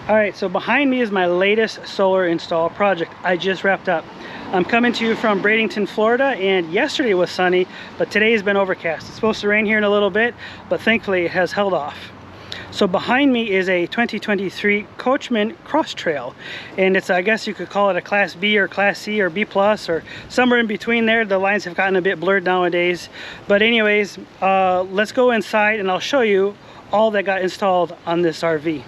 Alright, so behind me is my latest solar install project I just wrapped up. I'm coming to you from Bradenton, Florida, and yesterday was sunny, but today has been overcast. It's supposed to rain here in a little bit, but thankfully it has held off. So behind me is a 2023 Coachman Cross Trail, and it's, I guess you could call it a Class B or Class C or B plus or somewhere in between there. The lines have gotten a bit blurred nowadays. But anyways, let's go inside and I'll show you all that got installed on this RV.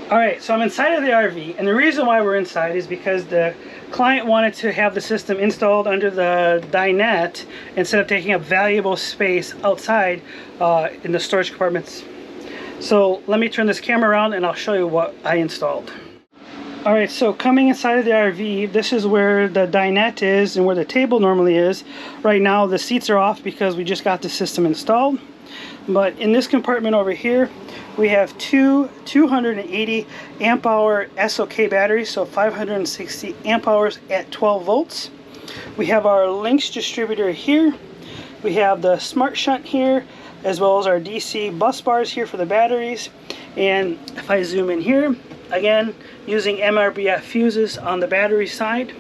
Alright, so I'm inside of the RV, and the reason why we're inside is because the client wanted to have the system installed under the dinette instead of taking up valuable space outside in the storage compartments. So let me turn this camera around and I'll show you what I installed. Alright, so coming inside of the RV, this is where the dinette is and where the table normally is. Right now the seats are off because we just got the system installed. But in this compartment over here, we have two 280 amp hour SOK batteries, so 560 amp hours at 12 volts. We have our Lynx distributor here. We have the smart shunt here, as well as our DC bus bars here for the batteries. And if I zoom in here, again, using MRBF fuses on the battery side.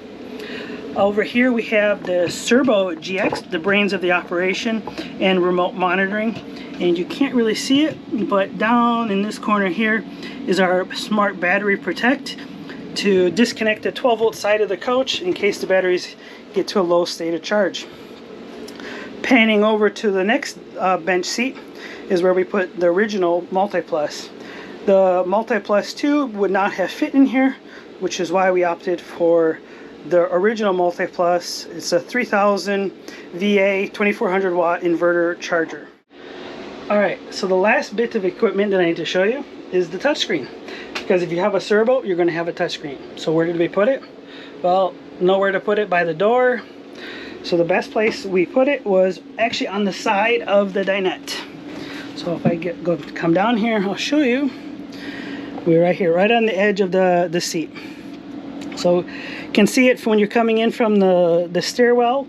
Over here we have the Cerbo GX, the brains of the operation, and remote monitoring. And you can't really see it, but down in this corner here is our smart BatteryProtect to disconnect the 12 volt side of the coach in case the batteries get to a low state of charge. Panning over to the next bench seat is where we put the original MultiPlus. The MultiPlus 2 would not have fit in here, which is why we opted for the original MultiPlus. It's a 3000 VA 2400 watt inverter charger. Alright, so the last bit of equipment that I need to show you is the touchscreen. Because if you have a Cerbo, you're going to have a touchscreen. So where did we put it? Well, nowhere to put it by the door. So the best place we put it was actually on the side of the dinette. So if I come down here, I'll show you. We're right here, right on the edge of the seat. So you can see it when you're coming in from the stairwell.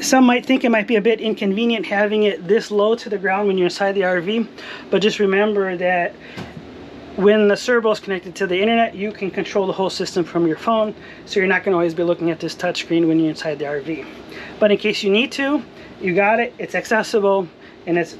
Some might think it might be a bit inconvenient having it this low to the ground when you're inside the RV, but just remember that when the Cerbo is connected to the internet, you can control the whole system from your phone, so you're not going to always be looking at this touchscreen when you're inside the RV. But in case you need to, you got it, it's accessible, and it's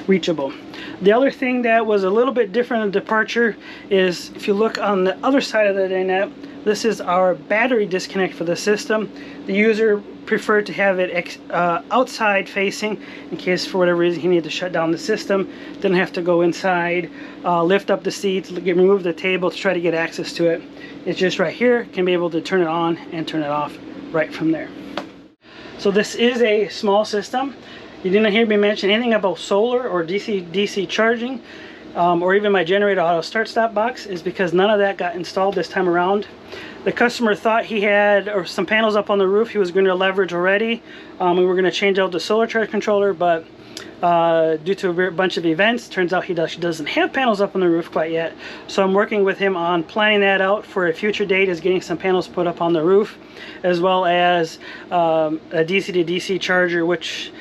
reachable. The other thing that was a little bit different of departure is if you look on the other side of the dinette, this is our battery disconnect for the system. The user preferred to have it outside facing in case for whatever reason he needed to shut down the system. Didn't have to go inside, lift up the seats, remove the table to try to get access to it. It's just right here, can be able to turn it on and turn it off right from there. So this is a small system. You didn't hear me mention anything about solar or DC charging, or even my generator auto start stop box, is because none of that got installed this time around. The customer thought he had some panels up on the roof he was going to leverage already. We were going to change out the solar charge controller, but due to a bunch of events, turns out he doesn't have panels up on the roof quite yet. So I'm working with him on planning that out for a future date, is getting some panels put up on the roof, as well as a DC to DC charger, which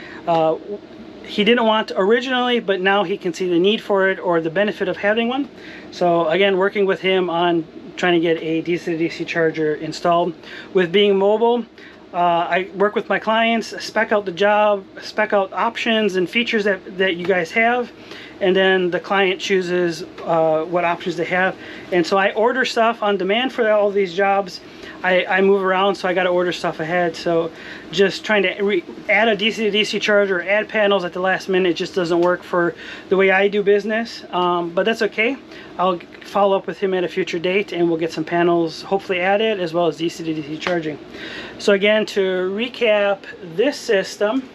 he didn't want originally, but now he can see the need for it or the benefit of having one. So again, working with him on trying to get a DC to DC charger installed. With being mobile, I work with my clients, spec out the job, spec out options and features that you guys have, and then the client chooses what options they have. And so I order stuff on demand for all these jobs. I move around, so I got to order stuff ahead. So just trying to add a DC to DC charger, or add panels at the last minute, just doesn't work for the way I do business. But that's okay. I'll follow up with him at a future date, and we'll get some panels hopefully added, as well as DC to DC charging. So again, to recap this system,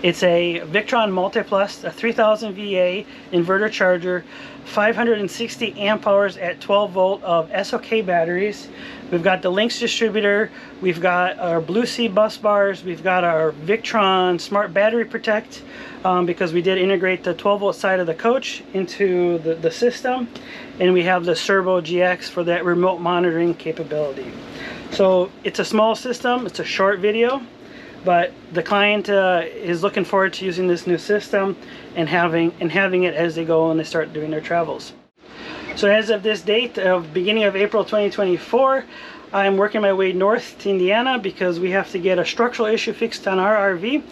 it's a Victron MultiPlus, a 3000 VA inverter charger, 560 amp hours at 12 volt of SOK batteries. We've got the Lynx distributor, we've got our BlueSea Bus Bars, we've got our Victron Smart BatteryProtect, because we did integrate the 12 volt side of the coach into the system, and we have the Cerbo GX for that remote monitoring capability. So it's a small system, it's a short video. But the client is looking forward to using this new system and having it as they go and they start doing their travels. So as of this date, beginning of April 2024, I'm working my way north to Indiana because we have to get a structural issue fixed on our RV.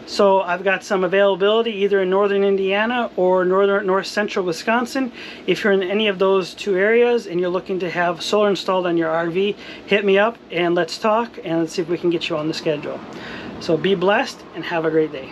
So I've got some availability either in northern Indiana or north central Wisconsin. If you're in any of those two areas and you're looking to have solar installed on your RV, hit me up and let's talk and let's see if we can get you on the schedule. So be blessed and have a great day.